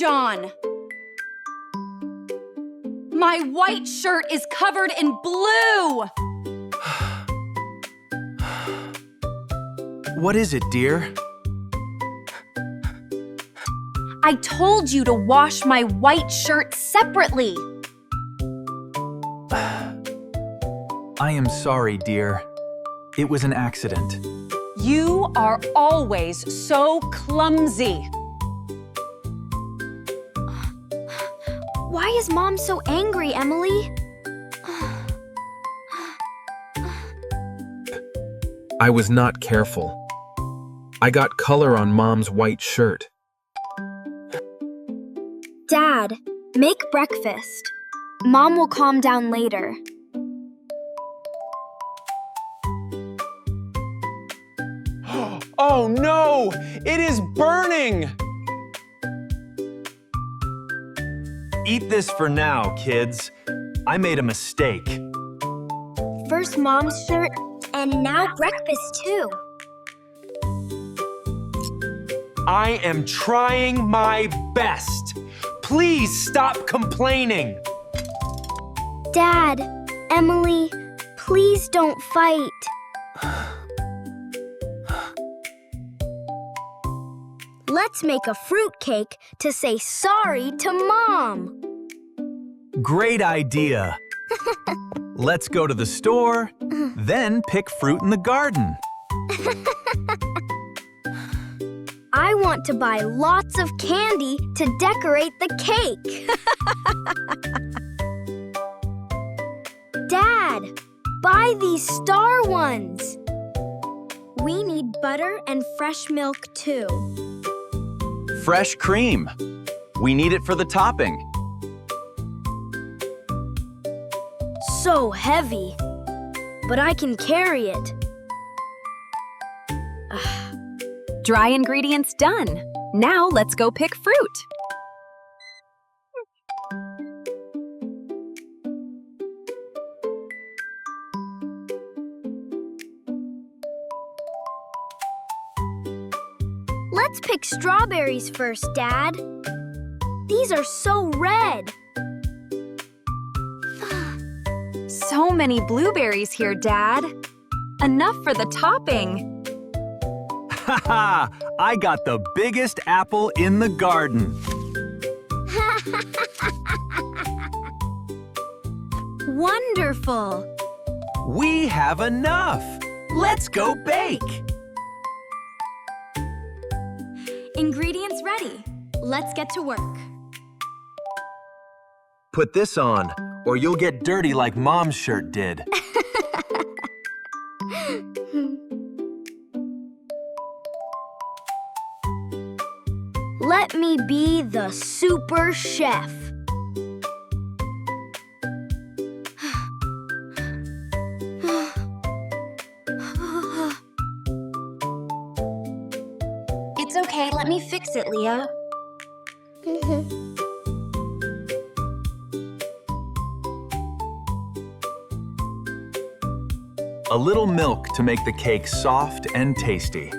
John. My white shirt is covered in blue. What is it, dear? I told you to wash my white shirt separately. I am sorry, dear. It was an accident. You are always so clumsy. Why is Mom so angry, Emily? I was not careful. I got color on Mom's white shirt. Dad, make breakfast. Mom will calm down later. Oh no! It is burning! Eat this for now, kids. I made a mistake. First Mom's shirt, and now breakfast too. I am trying my best. Please stop complaining. Dad, Emily, please don't fight. Let's make a fruitcake to say sorry to Mom. Great idea. Let's go to the store, then pick fruit in the garden. I want to buy lots of candy to decorate the cake. Dad, buy these star ones. We need butter and fresh milk too. Fresh cream. We need it for the topping. So heavy, but I can carry it. Dry ingredients done. Now let's go pick fruit. Let's pick strawberries first, Dad. These are so red. So many blueberries here, Dad. Enough for the topping. Haha! I got the biggest apple in the garden. Wonderful. We have enough. Let's go bake. Ingredients ready. Let's get to work. Put this on, or you'll get dirty like Mom's shirt did. Let me be the super chef. It's okay, let me fix it, Leah. A little milk to make the cake soft and tasty.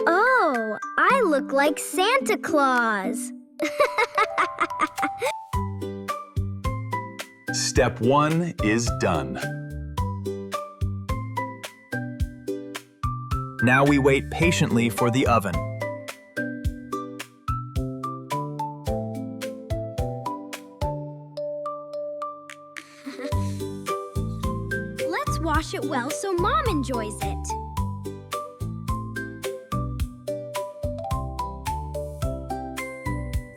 Oh, I look like Santa Claus. Step 1 is done. Now we wait patiently for the oven. Let's wash it well so Mom enjoys it.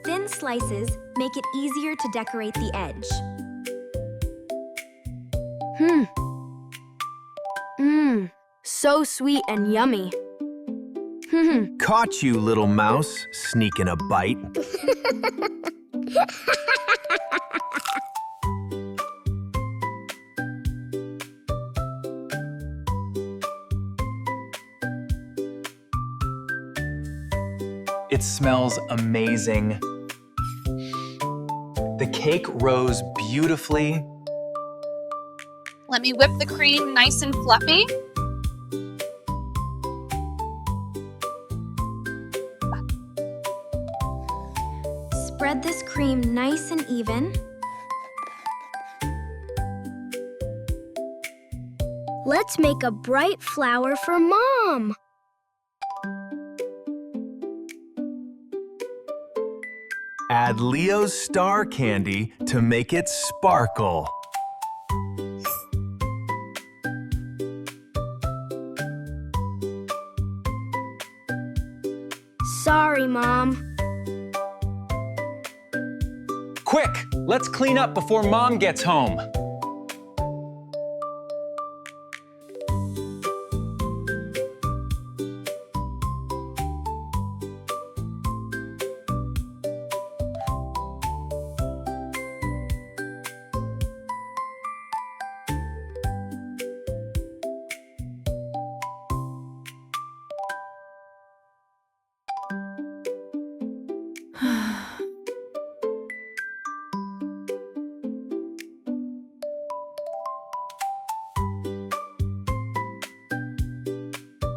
Thin slices make it easier to decorate the edge. So sweet and yummy. Caught you, little mouse, sneaking a bite. It smells amazing. The cake rose beautifully. Let me whip the cream nice and fluffy. Spread this cream nice and even. Let's make a bright flower for Mom. Add Leo's star candy to make it sparkle. Sorry, Mom. Quick, let's clean up before Mom gets home.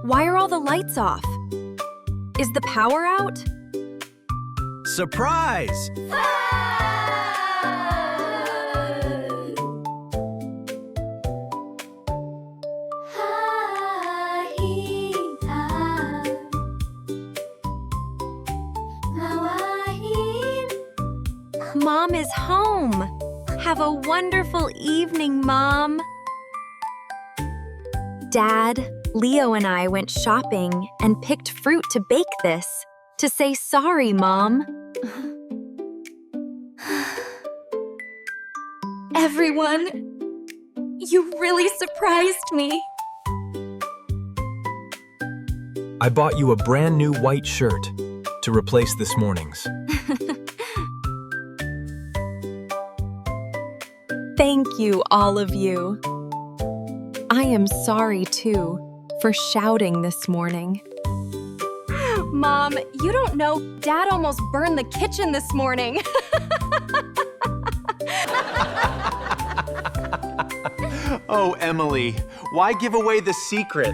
Why are all the lights off? Is the power out? Surprise! Mom is home. Have a wonderful evening, Mom. Dad, Leo and I went shopping and picked fruit to bake this, to say sorry, Mom. Everyone, you really surprised me. I bought you a brand new white shirt to replace this morning's. Thank you, all of you. I am sorry, too, for shouting this morning. Mom, you don't know, Dad almost burned the kitchen this morning. Oh, Emily, why give away the secret?